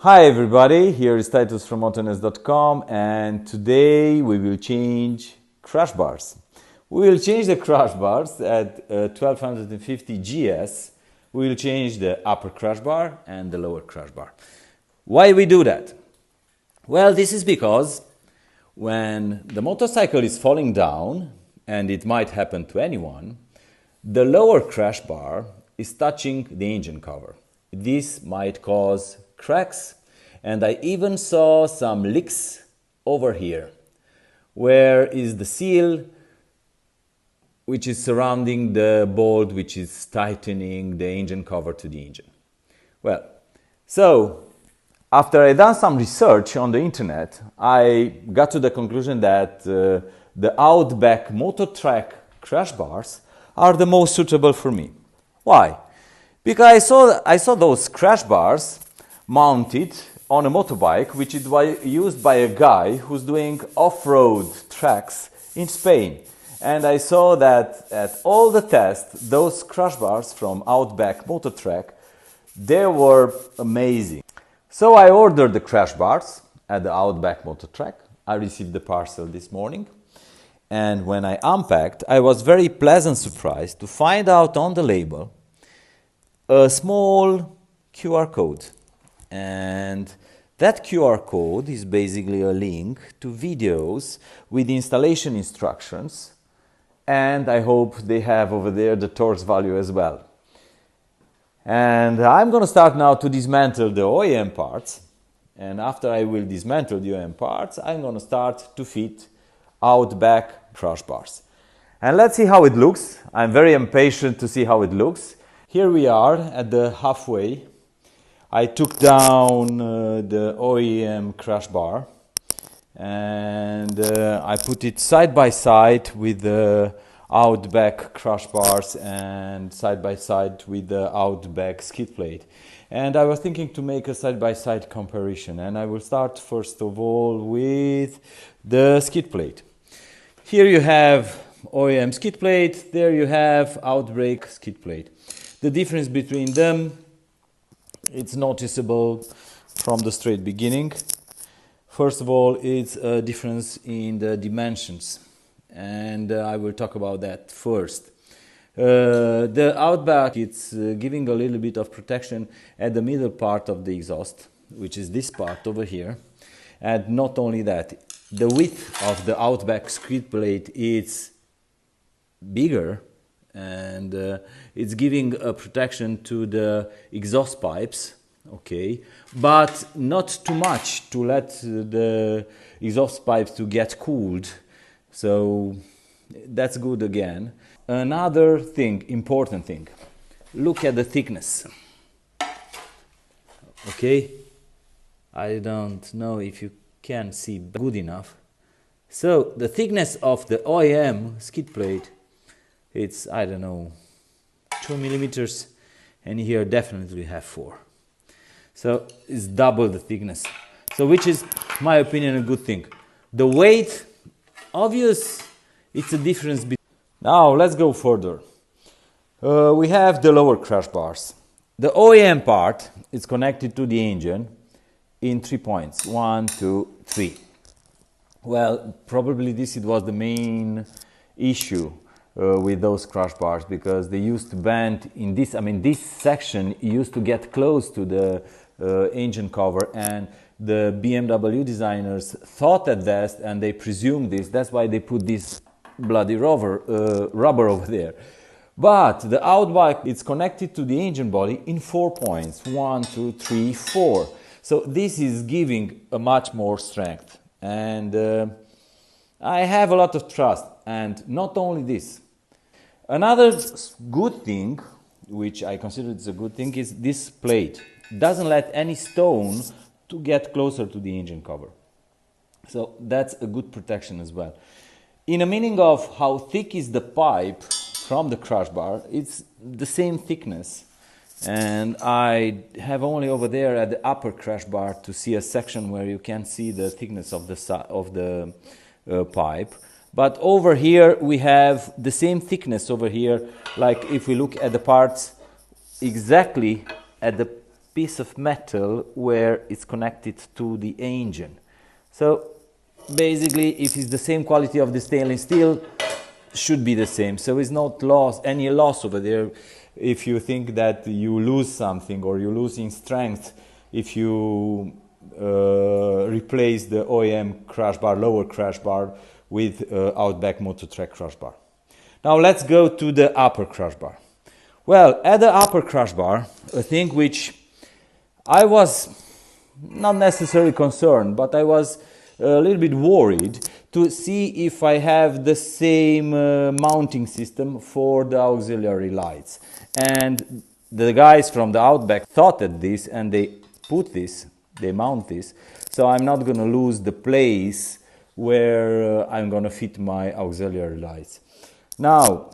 Hi everybody, here is Titus from motonest.com, and today we will change crash bars. We will change the crash bars at 1250 GS. We will change the upper crash bar and the lower crash bar. Why we do that? Well, this is because when the motorcycle is falling down, and it might happen to anyone, the lower crash bar is touching the engine cover. This might cause cracks, and I even saw some leaks over here. Where is the seal which is surrounding the bolt which is tightening the engine cover to the engine? Well, so after I done some research on the internet, I got to the conclusion that the Outback Motortek crash bars are the most suitable for me. Why? Because I saw those crash bars mounted on a motorbike which is used by a guy who's doing off-road tracks in Spain. And I saw that at all the tests, those crash bars from Outback Motortek, they were amazing. So I ordered the crash bars at the Outback Motortek. I received the parcel this morning. And when I unpacked, I was very pleasant surprised to find out on the label a small QR code. And that QR code is basically a link to videos with installation instructions. And I hope they have over there the torque value as well. And I'm going to start now to dismantle the OEM parts. And after I will dismantle the OEM parts, I'm going to start to fit Outback crash bars. And let's see how it looks. I'm very impatient to see how it looks. Here we are at the halfway. I took down the OEM crash bar and I put it side by side with the Outback crash bars and side by side with the Outback skid plate. And I was thinking to make a side by side comparison, and I will start first of all with the skid plate. Here you have OEM skid plate, there you have Outback skid plate. The difference between them, it's noticeable from the straight beginning. First of all, it's a difference in the dimensions, and I will talk about that first. The Outback, it's giving a little bit of protection at the middle part of the exhaust, which is this part over here. And not only that, the width of the Outback skid plate is bigger, and it's giving a protection to the exhaust pipes, okay, but not too much to let the exhaust pipes to get cooled. So that's good again. Another thing, important thing, look at the thickness. Okay, I don't know if you can see good enough. So the thickness of the OEM skid plate, it's, I don't know, 2 millimeters, and here definitely have 4. So it's double the thickness. So which is, my opinion, a good thing. The weight, obvious, it's a difference between. Now let's go further. We have the lower crash bars. The OEM part is connected to the engine in 3 points, 1, 2, 3. Well, probably this was the main issue with those crash bars, because they used to bend in this, this section used to get close to the engine cover, and the BMW designers thought at that, and they presumed this. That's why they put this bloody rubber over there. But the Outback, it's connected to the engine body in 4 points, 1, 2, 3, 4. So this is giving a much more strength, and I have a lot of trust. And not only this, another good thing, which I consider is a good thing, is this plate doesn't let any stone to get closer to the engine cover. So that's a good protection as well. In a meaning of how thick is the pipe from the crash bar, it's the same thickness. And I have only over there at the upper crash bar to see a section where you can see the thickness of the pipe. But over here we have the same thickness over here, like if we look at the parts exactly at the piece of metal where it's connected to the engine. So basically, if it's the same quality of the stainless steel, should be the same. So it's not any loss over there. If you think that you lose something or you lose in strength, if you replace the OEM crash bar, lower crash bar, with Outback Motortek crash bar. Now let's go to the upper crash bar. Well, at the upper crash bar, a thing which I was not necessarily concerned, but I was a little bit worried to see if I have the same mounting system for the auxiliary lights. And the guys from the Outback thought at this, and they mount this, so I'm not going to lose the place where I'm going to fit my auxiliary lights. Now,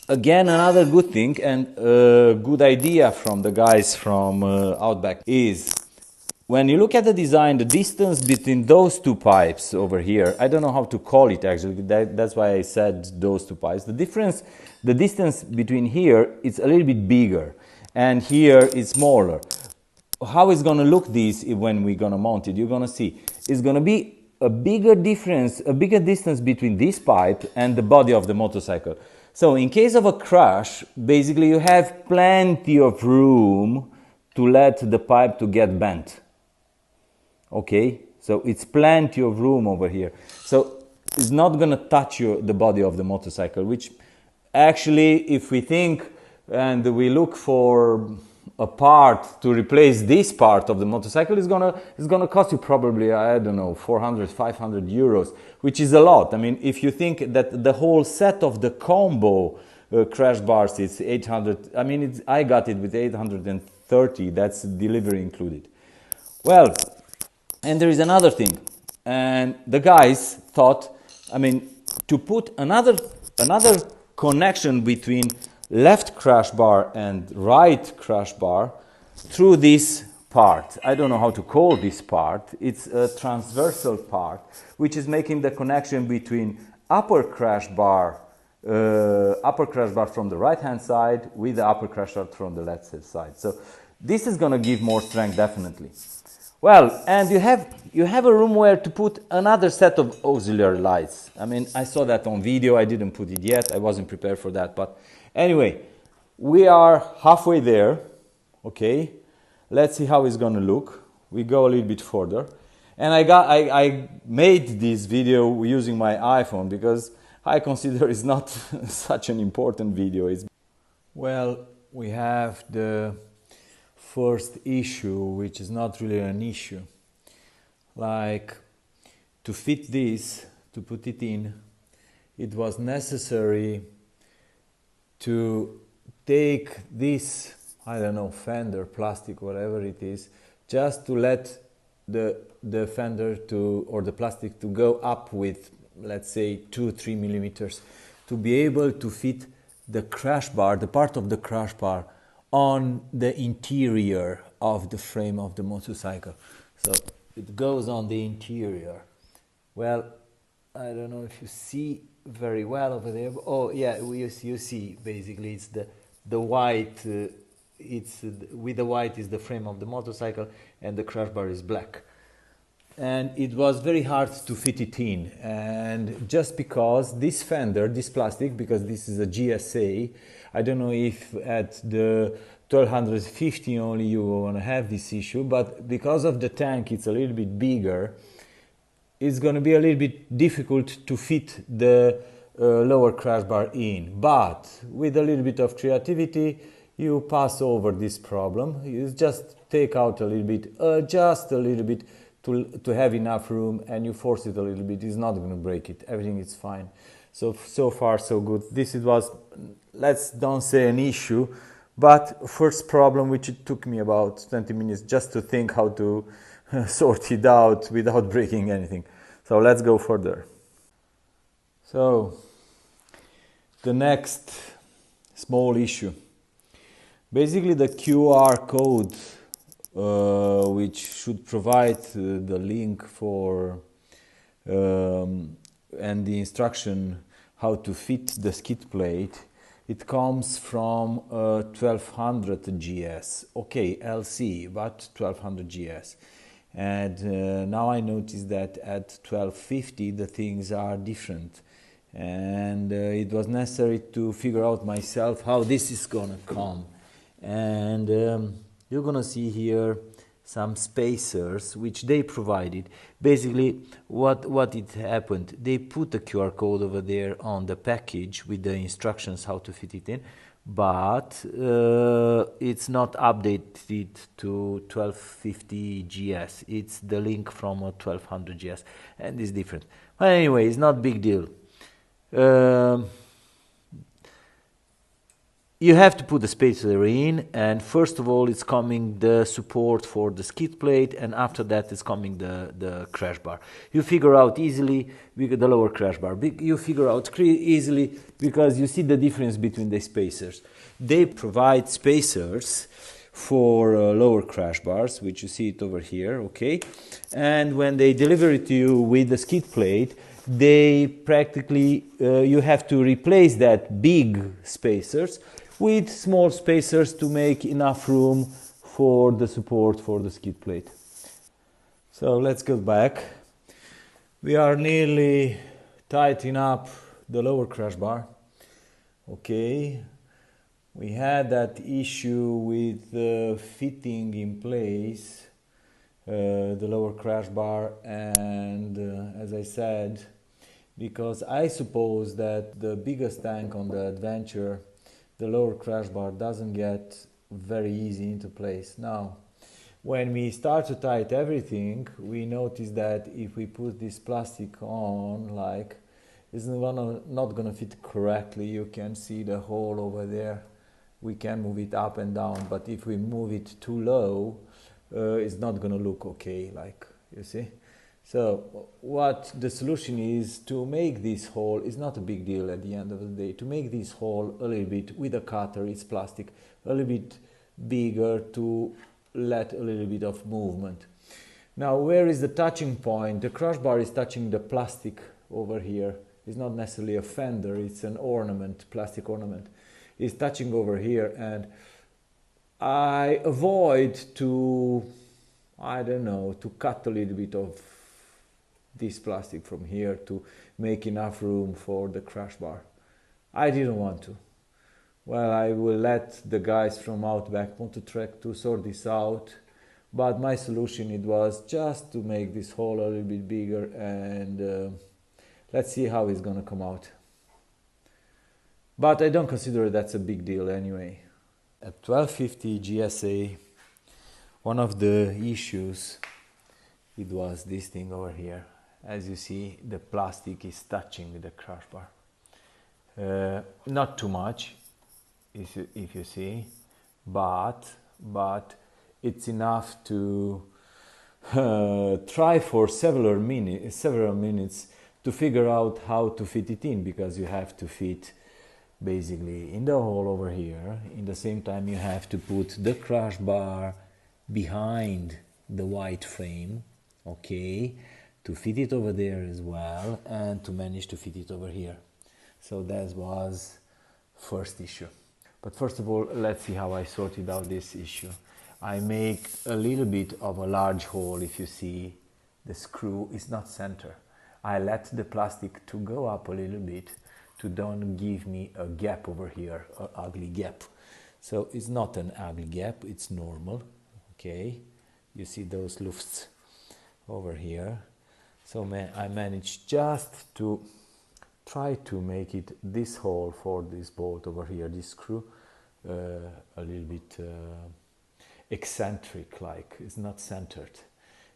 again, another good thing and a good idea from the guys from Outback is, when you look at the design, the distance between those two pipes over here, I don't know how to call it actually, that's why I said those two pipes. The distance between here is a little bit bigger, and here it's smaller. How it's going to look this when we're going to mount it, you're going to see. It's going to be a bigger difference, a bigger distance between this pipe and the body of the motorcycle. So in case of a crash, basically you have plenty of room to let the pipe to get bent. Okay, so it's plenty of room over here. So it's not going to touch the body of the motorcycle, which actually, if we think and we look for a part to replace this part of the motorcycle, is gonna cost you probably, I don't know, 400, 500 euros, which is a lot. I mean, if you think that the whole set of the combo crash bars is 800, I mean, I got it with 830, that's delivery included. Well, and there is another thing, and the guys thought, I mean, to put another connection between left crash bar and right crash bar through this part. I don't know how to call this part. It's a transversal part which is making the connection between upper crash bar from the right hand side with the upper crash bar from the left side. So this is going to give more strength, definitely. Well, and you have a room where to put another set of auxiliary lights. I mean, I saw that on video. I didn't put it yet. I wasn't prepared for that, but anyway, we are halfway there. Okay, let's see how it's going to look. We go a little bit further, and I made this video using my iPhone because I consider it's not such an important video. Well, we have the first issue, which is not really an issue. Like, to fit this, to put it in, it was necessary to take this, I don't know, fender, plastic, whatever it is, just to let the fender or the plastic to go up with, let's say, 2-3 millimeters, to be able to fit the crash bar, the part of the crash bar, on the interior of the frame of the motorcycle. So it goes on the interior. Well, I don't know if you see very well over there. Oh yeah, you see basically it's the white. With the white is the frame of the motorcycle, and the crash bar is black. And it was very hard to fit it in. And just because this fender, this plastic, because this is a GSA, I don't know if at the 1250 only you want to have this issue, but because of the tank, it's a little bit bigger. It's going to be a little bit difficult to fit the lower crash bar in. But with a little bit of creativity, you pass over this problem. You just take out a little bit, just a little bit, to have enough room, and you force it a little bit. It's not going to break it. Everything is fine. So far so good. This was, let's don't say an issue, but first problem, which it took me about 20 minutes just to think how to sort it out without breaking anything. So let's go further. So the next small issue, basically the QR code, which should provide the link for and the instruction how to fit the skid plate, It comes from 1200 GS. Okay, LC, but 1200 GS. And now I notice that at 1250 the things are different. And it was necessary to figure out myself how this is gonna come. And you're gonna see here some spacers which they provided. Basically what it happened, they put a QR code over there on the package with the instructions how to fit it in, but it's not updated to 1250 GS. It's the link from a 1200 GS and it's different. But anyway, it's not big deal. You have to put the spacer in, and first of all it's coming the support for the skid plate, and after that is coming the crash bar. You figure out easily the lower crash bar. You figure out easily because you see the difference between the spacers. They provide spacers for lower crash bars, which you see it over here, okay? And when they deliver it to you with the skid plate, they practically, you have to replace that big spacers with small spacers to make enough room for the support for the skid plate. So let's go back. We are nearly tightening up the lower crash bar. Okay. We had that issue with fitting in place the lower crash bar, and as I said, because I suppose that the biggest tank on the Adventure, the lower crash bar doesn't get very easy into place. Now, when we start to tighten everything, we notice that if we put this plastic on, like, it's not gonna fit correctly. You can see the hole over there. We can move it up and down, but if we move it too low, it's not gonna look okay, like, you see. So what the solution is, to make this hole is not a big deal at the end of the day. To make this hole a little bit with a cutter, it's plastic, a little bit bigger to let a little bit of movement. Now, where is the touching point? The crash bar is touching the plastic over here. It's not necessarily a fender, it's an ornament, plastic ornament. It's touching over here, and I avoid to, I don't know, to cut a little bit of this plastic from here to make enough room for the crash bar. I didn't want to. Well, I will let the guys from Outback Motortek to sort this out, but my solution it was just to make this hole a little bit bigger, and let's see how it's gonna come out. But I don't consider that's a big deal anyway. At 1250 GSA, one of the issues, it was this thing over here. As you see, the plastic is touching the crash bar. Not too much, if you see, but it's enough to try for several minutes to figure out how to fit it in, because you have to fit basically in the hole over here. In the same time, you have to put the crash bar behind the white frame, okay, to fit it over there as well, and to manage to fit it over here. So that was first issue. But first of all, let's see how I sorted out this issue. I make a little bit of a large hole. If you see, the screw is not center. I let the plastic to go up a little bit to don't give me a gap over here, an ugly gap. So it's not an ugly gap, it's normal, okay? You see those lufts over here. So I managed just to try to make it this hole for this bolt over here, this screw, a little bit eccentric, like it's not centered.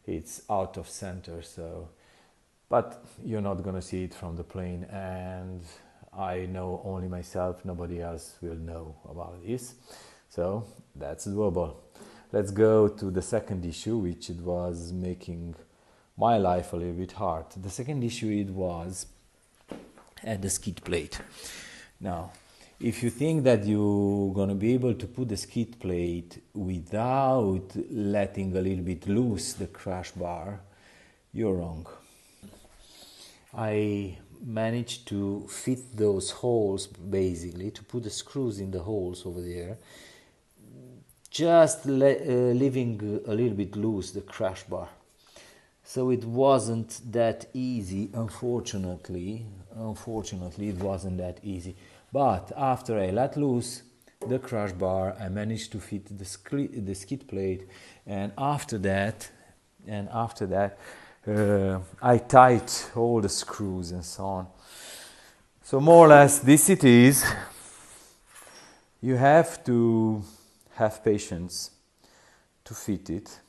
It's out of center, so, but you're not gonna see it from the plane, and I know only myself, nobody else will know about this. So that's doable. Let's go to the second issue, which it was making my life a little bit hard. The second issue it was at the skid plate. Now, if you think that you're gonna be able to put the skid plate without letting a little bit loose the crash bar, you're wrong. I managed to fit those holes, basically to put the screws in the holes over there, just leaving a little bit loose the crash bar. So it wasn't that easy, unfortunately it wasn't that easy. But after I let loose the crash bar, I managed to fit the skid plate, and after that I tied all the screws and so on. So more or less this it is. You have to have patience to fit it.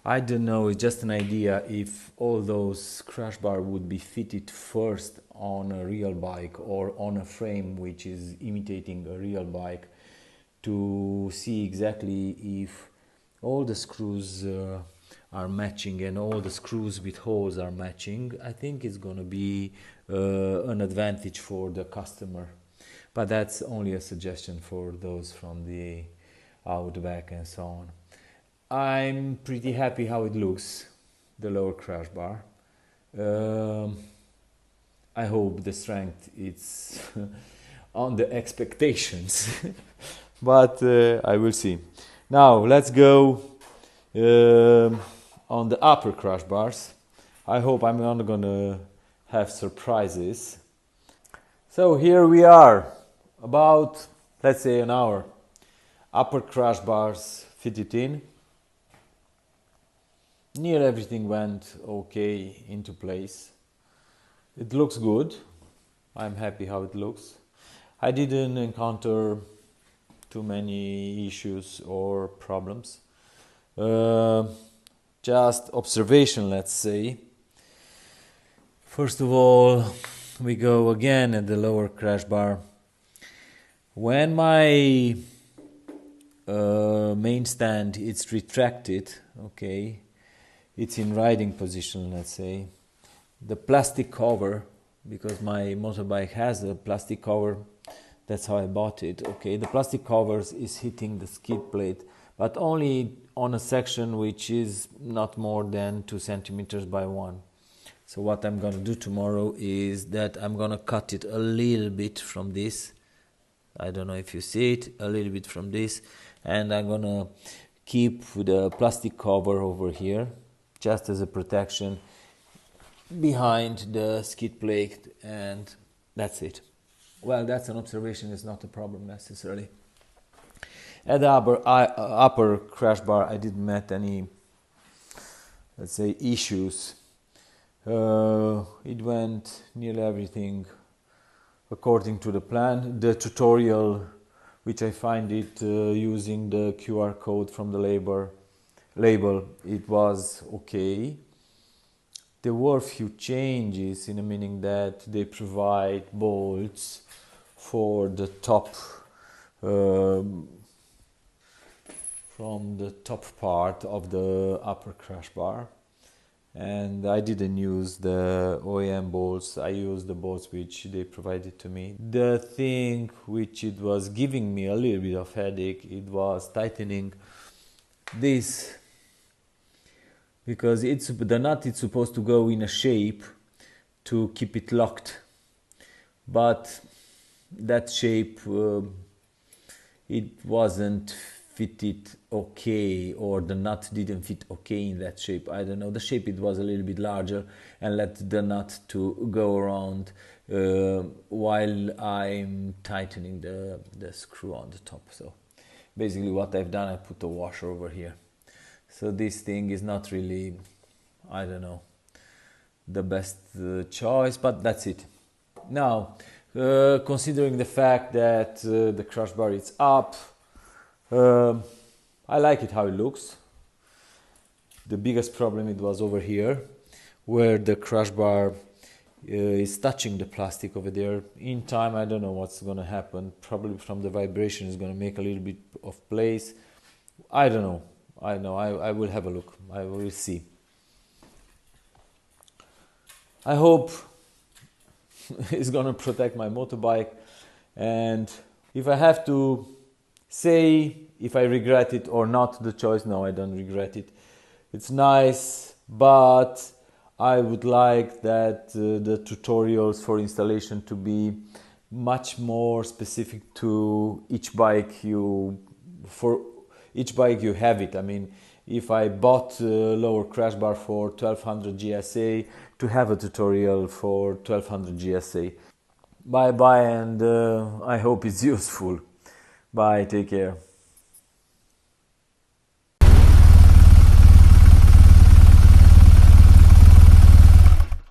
I don't know, it's just an idea if all those crash bar would be fitted first on a real bike or on a frame which is imitating a real bike, to see exactly if all the screws are matching and all the screws with holes are matching. I think it's gonna be an advantage for the customer, but that's only a suggestion for those from the Outback and so on. I'm pretty happy how it looks, the lower crash bar. I hope the strength is on the expectations, but I will see. Now let's go on the upper crash bars. I hope I'm not gonna have surprises. So here we are, about, let's say, an hour. Upper crash bars fitted in. Near everything went okay into place. It looks good. I'm happy how it looks. I didn't encounter too many issues or problems. Just observation, let's say. First of all, we go again at the lower crash bar. When my main stand is retracted, okay, it's in riding position, let's say. The plastic cover, because my motorbike has a plastic cover, that's how I bought it, okay. The plastic covers is hitting the skid plate, but only on a section which is not more than 2 centimeters by 1. So what I'm gonna do tomorrow is that I'm gonna cut it a little bit from this. I don't know if you see it, a little bit from this, and I'm gonna keep the plastic cover over here just as a protection behind the skid plate, and that's it. Well, that's an observation, it's not a problem necessarily. At the upper crash bar, I didn't met any, let's say, issues. It went nearly everything according to the plan. The tutorial, which I find it using the QR code from the label, it was okay. There were a few changes, in the meaning that they provide bolts for the top, from the top part of the upper crash bar, and I didn't use the OEM bolts. I used the bolts which they provided to me. The thing which it was giving me a little bit of headache, it was tightening this, because the nut is supposed to go in a shape to keep it locked, but that shape it wasn't fitted okay, or the nut didn't fit okay in that shape. I don't know, the shape, it was a little bit larger and let the nut to go around while I'm tightening the screw on the top. So basically what I've done, I put a washer over here. So this thing is not really, I don't know, the best choice, but that's it. Now, considering the fact that the crash bar is up, I like it how it looks. The biggest problem, it was over here, where the crash bar is touching the plastic over there. In time, I don't know what's gonna happen. Probably from the vibration is gonna make a little bit of place. I don't know. I will have a look. I will see. I hope it's gonna protect my motorbike, and if I have to say if I regret it or not, the choice, no, I don't regret it. It's nice, but I would like that the tutorials for installation to be much more specific to each bike for each bike you have it. I mean, if I bought a lower crash bar for 1200 GSA, to have a tutorial for 1200 GSA. Bye bye, and I hope it's useful. Bye, take care.